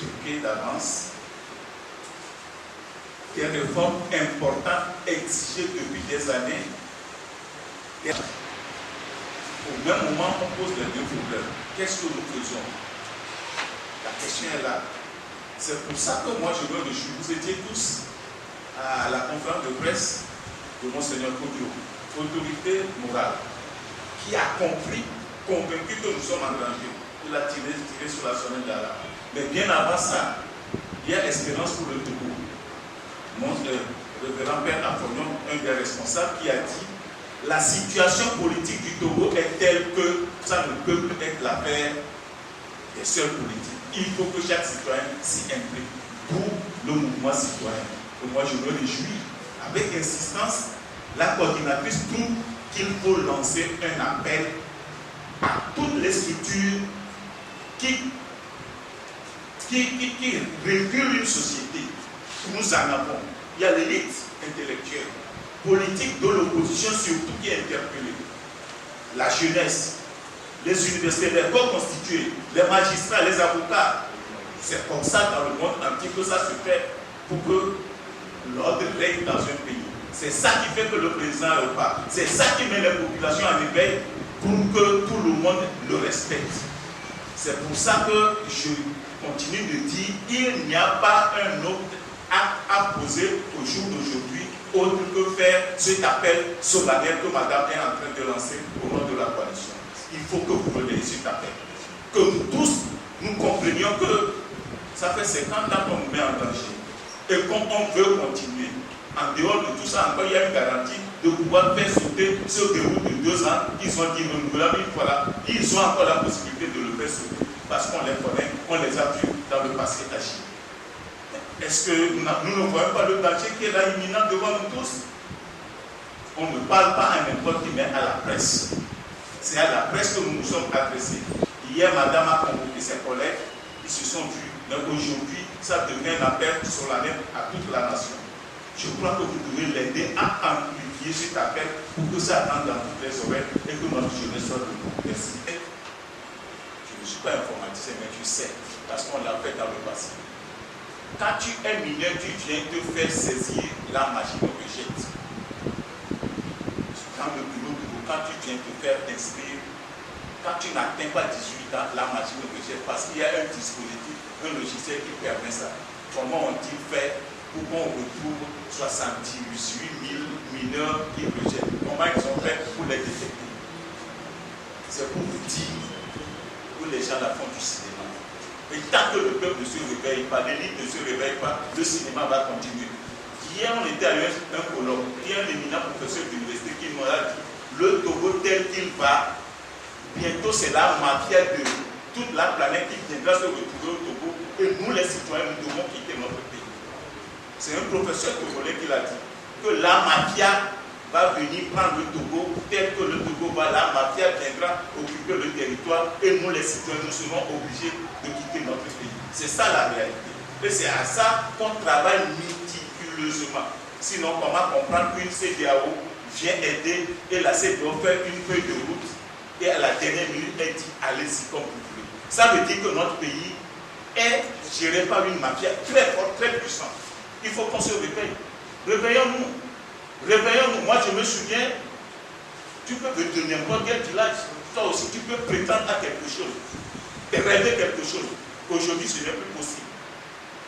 truqué d'avance, des réformes importantes exigées depuis des années. Et au même moment, on pose les deux problèmes. Qu'est-ce que nous faisons? La question est là. C'est pour ça que moi je me réjouis. Vous étiez tous à la conférence de presse de Monseigneur Kodio, autorité morale, qui a compris, convaincu que nous sommes en danger. Il a tiré sur la sonnette d'alarme. Mais bien avant ça, il y a espérance pour le Togo. Mon révérend Père Afognon, un des responsables, qui a dit la situation politique du Togo est telle que ça ne peut plus être l'affaire des seuls politiques. Il faut que chaque citoyen s'y implique pour le mouvement citoyen. Et moi, je me réjouis avec insistance. La coordinatrice trouve qu'il faut lancer un appel à toutes les structures qui régulent une société. Nous en avons. Il y a l'élite intellectuelle, politique de l'opposition surtout qui est interpellée. La jeunesse, les universités, les corps constitués, les magistrats, les avocats. C'est comme ça dans le monde entier que ça se fait pour que l'ordre règne dans un pays. C'est ça qui fait que le président repart. C'est ça qui met les populations en éveil pour que tout le monde le respecte. C'est pour ça que je continue de dire qu'il n'y a pas un autre acte à poser au jour d'aujourd'hui autre que faire cet appel solennel que Madame est en train de lancer au nom de la coalition. Il faut que vous relayez cet appel. Que nous tous, nous comprenions que ça fait 50 ans qu'on nous met en danger. Et qu'on veut continuer. En dehors de tout ça, encore il y a une garantie de pouvoir faire sauter ce verrou de 2 ans qu'ils ont dit renouvelable une fois là. Ils ont encore la possibilité de le faire sauter parce qu'on les connaît, on les a vus dans le passé agir. Est-ce que nous ne voyons pas le danger qui est là imminent devant nous tous? On ne parle pas à n'importe qui, mais à la presse. C'est à la presse que nous nous sommes adressés. Hier, Madame a convoqué ses collègues, ils se sont vus. Mais aujourd'hui, ça devient un appel solennel à toute la nation. Je crois que vous devez l'aider à amplifier cet appel pour que ça entre dans toutes les oreilles et que notre jeunesse soit de nous. Merci. Je ne suis pas informaticien, mais je sais, parce qu'on l'a fait dans le passé. Quand tu es mineur, tu viens te faire saisir la machine rejette. Dans le bureau, quand tu viens te faire inscrire, quand tu n'atteins pas 18 ans, la machine rejette parce qu'il y a un dispositif, un logiciel qui permet ça. Comment ont-ils fait pour qu'on retrouve 78 000 mineurs qui rejettent? Comment ils ont fait pour les détecter? C'est pour vous dire que les gens la font du cinéma. Et tant que le peuple ne se réveille pas, l'élite ne se réveille pas, le cinéma va continuer. Hier, on était à un colloque, il y a un éminent professeur d'université qui nous a dit le Togo tel qu'il va, bientôt c'est la mafia de toute la planète qui viendra se retrouver au Togo et nous, les citoyens, nous devons quitter notre pays. C'est un professeur togolais qui l'a dit, que la mafia va venir prendre le Togo, tel que le Togo va, la mafia viendra occuper le territoire et nous, les citoyens, nous serons obligés de quitter notre pays. C'est ça la réalité. Et c'est à ça qu'on travaille méticuleusement. Sinon, comment comprendre qu'une CEDEAO vient aider et la CEDEAO fait une feuille de route et à la dernière minute, elle dit allez-y comme vous voulez. Ça veut dire que notre pays est géré par une mafia très forte, très puissante. Il faut qu'on se réveille. Réveillons-nous. Réveillons-nous. Moi, je me souviens, tu peux venir de n'importe quel village. Toi aussi, tu peux prétendre à quelque chose. Et rêver quelque chose. Aujourd'hui, ce n'est plus possible.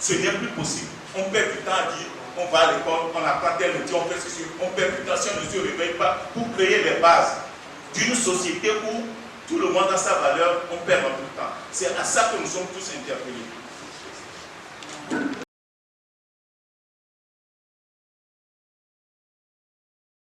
Ce n'est plus possible. On perd du temps à dire, on va à l'école, on apprend tel métier, on fait ceci. On perd du temps si on ne se réveille pas pour créer les bases d'une société où tout le monde a sa valeur, on perd notre temps. C'est à ça que nous sommes tous interpellés.